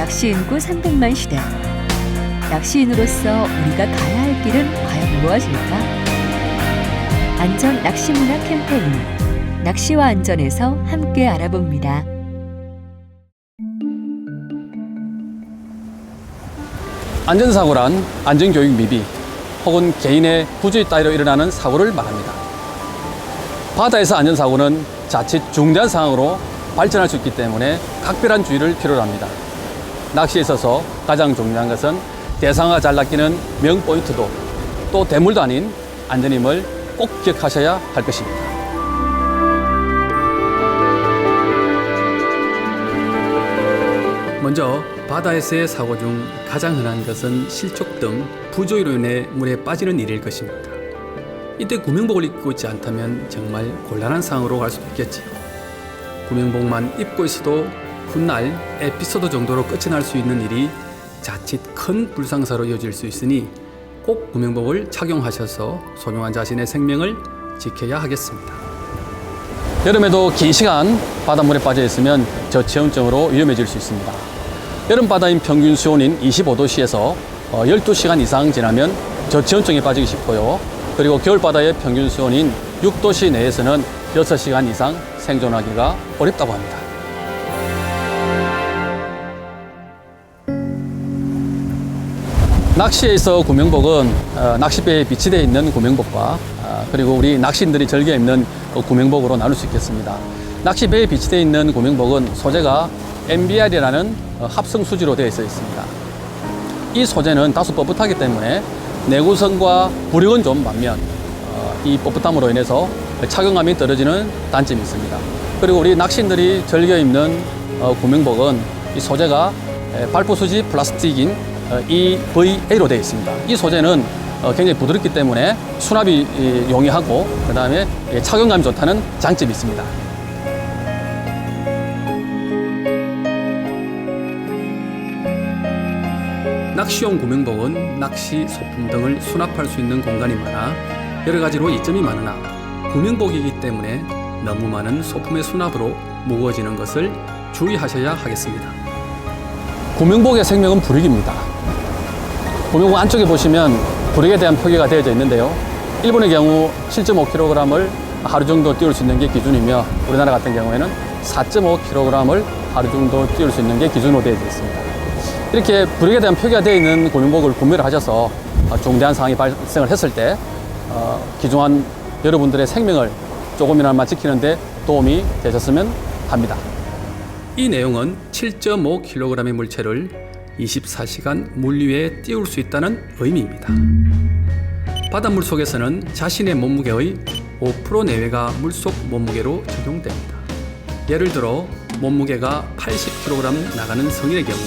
낚시 인구 300만 시대. 낚시인으로서 우리가 가야 할 길은 과연 무엇일까? 안전 낚시 문화 캠페인 낚시와 안전에서 함께 알아봅니다. 안전사고란 안전교육 미비 혹은 개인의 부주의 따위로 일어나는 사고를 말합니다. 바다에서 안전사고는 자칫 중대한 상황으로 발전할 수 있기 때문에 각별한 주의를 필요로 합니다. 낚시에 있어서 가장 중요한 것은 대상어가 잘 낚이는 명포인트도 또 대물도 아닌 안전임을 꼭 기억하셔야 할 것입니다. 먼저 바다에서의 사고 중 가장 흔한 것은 실족 등 부조의로 인해 물에 빠지는 일일 것입니다. 이때 구명복을 입고 있지 않다면 정말 곤란한 상황으로 갈 수도 있겠지요. 구명복만 입고 있어도 훗날 에피소드 정도로 끝이 날 수 있는 일이 자칫 큰 불상사로 이어질 수 있으니 꼭 구명복을 착용하셔서 소중한 자신의 생명을 지켜야 하겠습니다. 여름에도 긴 시간 바닷물에 빠져 있으면 저체온증으로 위험해질 수 있습니다. 여름 바다인 평균 수온인 25도씨에서 12시간 이상 지나면 저체온증에 빠지기 쉽고요. 그리고 겨울 바다의 평균 수온인 6도씨 내에서는 6시간 이상 생존하기가 어렵다고 합니다. 낚시에 있어 구명복은 낚시배에 비치되어 있는 구명복과 그리고 우리 낚시인들이 즐겨 입는 구명복으로 나눌 수 있겠습니다. 낚시배에 비치되어 있는 구명복은 소재가 MBR이라는 합성 수지로 되어 있습니다. 이 소재는 다소 뻣뻣하기 때문에 내구성과 부력은 좀 반면 이 뻣뻣함으로 인해서 착용감이 떨어지는 단점이 있습니다. 그리고 우리 낚시인들이 즐겨 입는 구명복은 이 소재가 발포수지 플라스틱인 EVA로 되어 있습니다. 이 소재는 굉장히 부드럽기 때문에 수납이 용이하고 그 다음에 착용감이 좋다는 장점이 있습니다. 낚시용 구명복은 낚시 소품 등을 수납할 수 있는 공간이 많아 여러 가지로 이점이 많으나 구명복이기 때문에 너무 많은 소품의 수납으로 무거워지는 것을 주의하셔야 하겠습니다. 구명복의 생명은 부력입니다. 구명복 안쪽에 보시면 부력에 대한 표기가 되어져 있는데요. 일본의 경우 7.5kg을 하루 정도 띄울 수 있는 게 기준이며 우리나라 같은 경우에는 4.5kg을 하루 정도 띄울 수 있는 게 기준으로 되어져 있습니다. 이렇게 부력에 대한 표기가 되어 있는 구명복을 구매를 하셔서 중대한 상황이 발생을 했을 때 귀중한 여러분들의 생명을 조금이나마 지키는 데 도움이 되셨으면 합니다. 이 내용은 7.5kg의 물체를 24시간 물 위에 띄울 수 있다는 의미입니다. 바닷물 속에서는 자신의 몸무게의 5% 내외가 물속 몸무게로 적용됩니다. 예를 들어 몸무게가 80kg 나가는 성인의 경우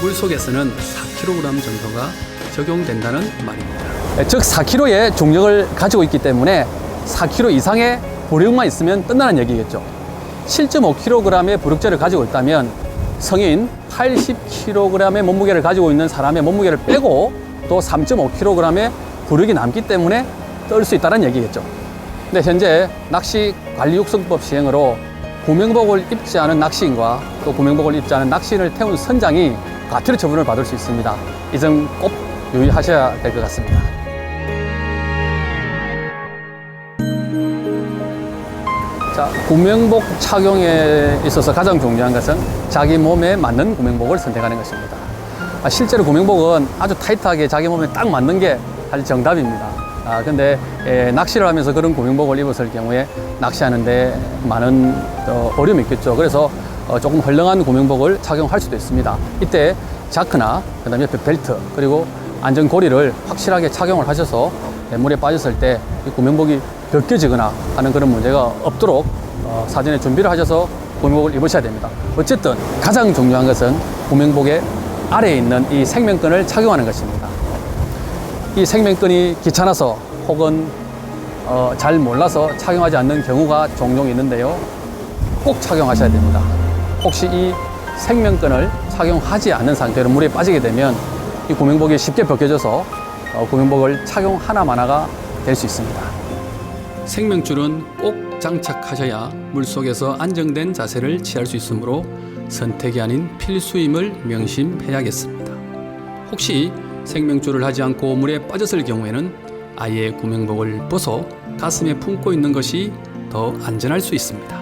물속에서는 4kg 정도가 적용된다는 말입니다. 즉 4kg의 중력을 가지고 있기 때문에 4kg 이상의 부력만 있으면 끝나는 얘기겠죠. 7.5kg의 부력제를 가지고 있다면 성인 80kg의 몸무게를 가지고 있는 사람의 몸무게를 빼고 또 3.5kg의 부력이 남기 때문에 뜰 수 있다는 얘기겠죠. 근데 현재 낚시관리육성법 시행으로 구명복을 입지 않은 낚시인과 또 구명복을 입지 않은 낚시인을 태운 선장이 과태료 처분을 받을 수 있습니다. 이 점 꼭 유의하셔야 될 것 같습니다. 자, 구명복 착용에 있어서 가장 중요한 것은 자기 몸에 맞는 구명복을 선택하는 것입니다. 실제로 구명복은 아주 타이트하게 자기 몸에 딱 맞는 게 사실 정답입니다. 근데 낚시를 하면서 그런 구명복을 입었을 경우에 낚시하는데 많은 어려움이 있겠죠. 그래서 조금 헐렁한 구명복을 착용할 수도 있습니다. 이때 자크나 그다음에 옆에 벨트 그리고 안전고리를 확실하게 착용을 하셔서 물에 빠졌을 때 이 구명복이 벗겨지거나 하는 그런 문제가 없도록 사전에 준비를 하셔서 구명복을 입으셔야 됩니다. 어쨌든 가장 중요한 것은 구명복의 아래에 있는 이 생명끈을 착용하는 것입니다. 이 생명끈이 귀찮아서 혹은 잘 몰라서 착용하지 않는 경우가 종종 있는데요. 꼭 착용하셔야 됩니다. 혹시 이 생명끈을 착용하지 않는 상태로 물에 빠지게 되면 이 구명복이 쉽게 벗겨져서 구명복을 착용하나마나가 될 수 있습니다. 생명줄은 꼭 장착하셔야 물속에서 안정된 자세를 취할 수 있으므로 선택이 아닌 필수임을 명심해야겠습니다. 혹시 생명줄을 하지 않고 물에 빠졌을 경우에는 아예 구명복을 벗어 가슴에 품고 있는 것이 더 안전할 수 있습니다.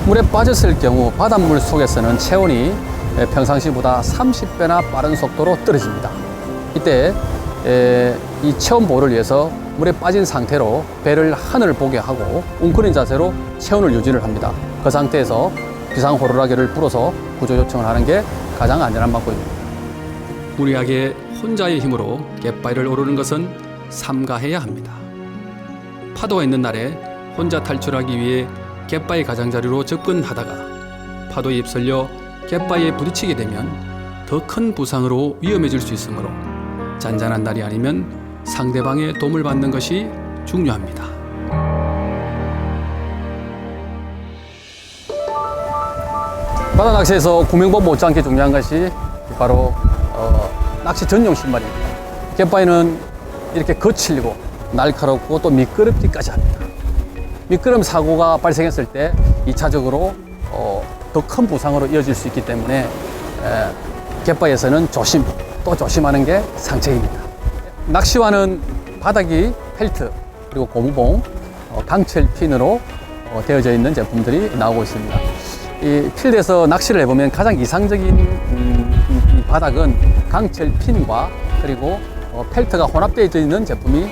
물에 빠졌을 경우 바닷물 속에서는 체온이 평상시보다 30배나 빠른 속도로 떨어집니다. 이때 이 체온 보호를 위해서 물에 빠진 상태로 배를 하늘을 보게 하고 웅크린 자세로 체온을 유지를 합니다. 그 상태에서 비상호루라기를 불어서 구조 요청을 하는 게 가장 안전한 방법입니다. 무리하게 혼자의 힘으로 갯바위를 오르는 것은 삼가해야 합니다. 파도가 있는 날에 혼자 탈출하기 위해 갯바위 가장자리로 접근하다가 파도에 휩쓸려 갯바위에 부딪히게 되면 더 큰 부상으로 위험해질 수 있으므로 잔잔한 날이 아니면 상대방의 도움을 받는 것이 중요합니다. 바다 낚시에서 구명복 못지않게 중요한 것이 바로 낚시 전용 신발입니다. 갯바위는 이렇게 거칠고 날카롭고 또 미끄럽기까지 합니다. 미끄럼 사고가 발생했을 때 2차적으로 더 큰 부상으로 이어질 수 있기 때문에 갯바위에서는 조심, 또 조심하는 게 상책입니다. 낚시화는 바닥이 펠트, 그리고 고무봉, 강철 핀으로 되어져 있는 제품들이 나오고 있습니다. 이 필드에서 낚시를 해보면 가장 이상적인 이 바닥은 강철 핀과 그리고 펠트가 혼합되어 있는 제품이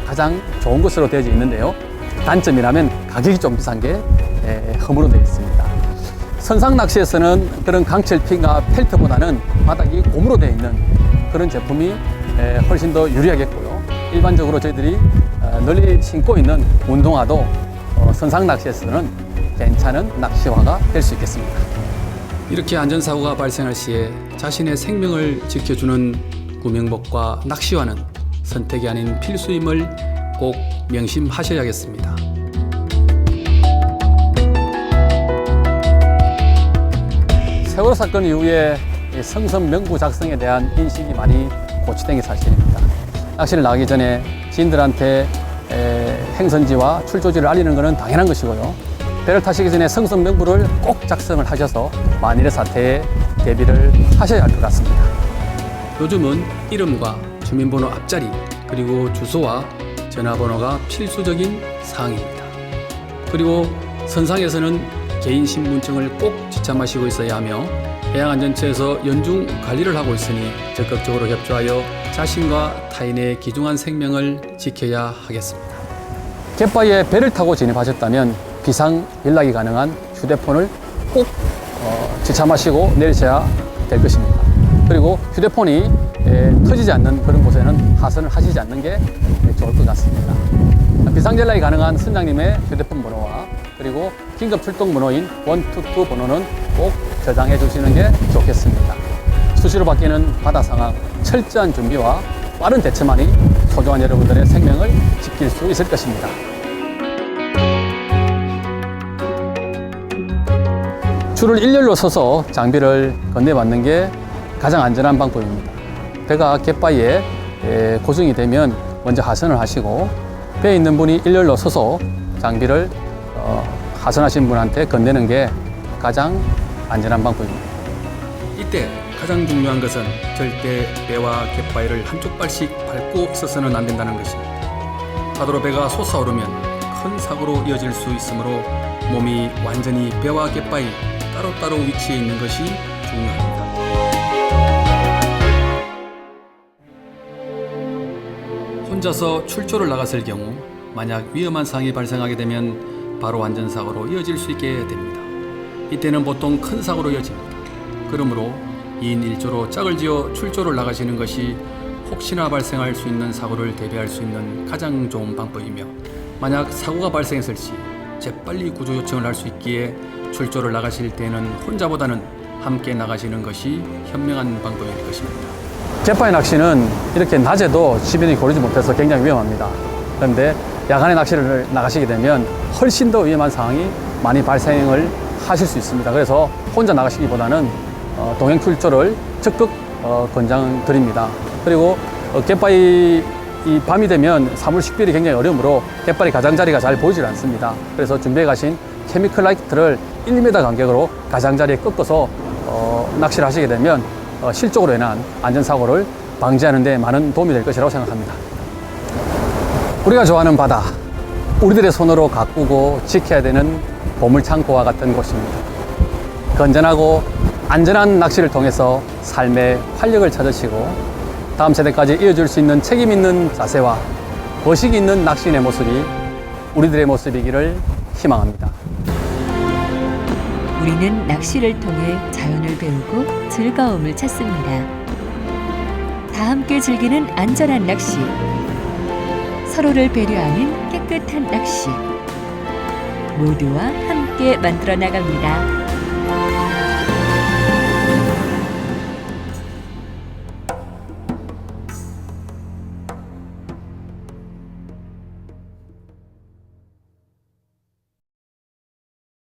가장 좋은 것으로 되어져 있는데요. 단점이라면 가격이 좀 비싼 게 흠으로 되어 있습니다. 선상 낚시에서는 그런 강철 핀과 펠트보다는 바닥이 고무로 되어 있는 그런 제품이 훨씬 더 유리하겠고요. 일반적으로 저희들이 널리 신고 있는 운동화도 선상 낚시에서는 괜찮은 낚시화가 될 수 있겠습니다. 이렇게 안전사고가 발생할 시에 자신의 생명을 지켜주는 구명복과 낚시화는 선택이 아닌 필수임을 꼭 명심하셔야겠습니다. 세월호 사건 이후에 성선 명부 작성에 대한 인식이 많이 고취된 게 사실입니다. 낚시를 나가기 전에 지인들한테 행선지와 출조지를 알리는 것은 당연한 것이고요. 배를 타시기 전에 성선 명부를 꼭 작성을 하셔서 만일의 사태에 대비를 하셔야 할 것 같습니다. 요즘은 이름과 주민번호 앞자리 그리고 주소와 전화번호가 필수적인 사항입니다. 그리고 선상에서는 개인신분증을 꼭 지참하시고 있어야 하며 해양안전처에서 연중 관리를 하고 있으니 적극적으로 협조하여 자신과 타인의 귀중한 생명을 지켜야 하겠습니다. 갯바위에 배를 타고 진입하셨다면 비상 연락이 가능한 휴대폰을 꼭 지참하시고 내리셔야 될 것입니다. 그리고 휴대폰이 터지지 않는 그런 곳에는 하선을 하시지 않는 게 좋을 것 같습니다. 비상 연락이 가능한 선장님의 휴대폰 번호와 그리고 긴급 출동 번호인 122 번호는 꼭 저장해 주시는 게 좋겠습니다. 수시로 바뀌는 바다 상황, 철저한 준비와 빠른 대처만이 소중한 여러분들의 생명을 지킬 수 있을 것입니다. 줄을 일렬로 서서 장비를 건네받는 게 가장 안전한 방법입니다. 배가 갯바위에 고정이 되면 먼저 하선을 하시고 배에 있는 분이 일렬로 서서 장비를 하선하신 분한테 건네는 게 가장 안전한 방법입니다. 이때 가장 중요한 것은 절대 배와 갯바위를 한쪽 발씩 밟고 있어서는 안 된다는 것입니다. 파도로 배가 솟아오르면 큰 사고로 이어질 수 있으므로 몸이 완전히 배와 갯바위 따로따로 위치해 있는 것이 중요합니다. 혼자서 출조를 나갔을 경우 만약 위험한 상황이 발생하게 되면 바로 안전사고로 이어질 수 있게 됩니다. 이때는 보통 큰 사고로 이어집니다. 그러므로 2인 1조로 짝을 지어 출조를 나가시는 것이 혹시나 발생할 수 있는 사고를 대비할 수 있는 가장 좋은 방법이며 만약 사고가 발생했을 시 재빨리 구조 요청을 할 수 있기에 출조를 나가실 때는 혼자보다는 함께 나가시는 것이 현명한 방법일 것입니다. 갯바위 낚시는 이렇게 낮에도 주변이 고르지 못해서 굉장히 위험합니다. 그런데 야간에 낚시를 나가시게 되면 훨씬 더 위험한 상황이 많이 발생을 하실 수 있습니다. 그래서 혼자 나가시기보다는 동행 출조를 적극 권장드립니다. 그리고 갯바위 이 밤이 되면 사물 식별이 굉장히 어려우므로 갯벌이 가장자리가 잘 보이질 않습니다. 그래서 준비해 가신 케미컬 라이트를 1m 간격으로 가장자리에 꺾어서 낚시를 하시게 되면 실적으로 인한 안전사고를 방지하는 데 많은 도움이 될 것이라고 생각합니다. 우리가 좋아하는 바다, 우리들의 손으로 가꾸고 지켜야 되는 보물창고와 같은 곳입니다. 건전하고 안전한 낚시를 통해서 삶의 활력을 찾으시고 다음 세대까지 이어줄 수 있는 책임 있는 자세와 거식 있는 낚시인의 모습이 우리들의 모습이기를 희망합니다. 우리는 낚시를 통해 자연을 배우고 즐거움을 찾습니다. 다 함께 즐기는 안전한 낚시, 서로를 배려하는 깨끗한 낚시, 모두와 함께 만들어 나갑니다.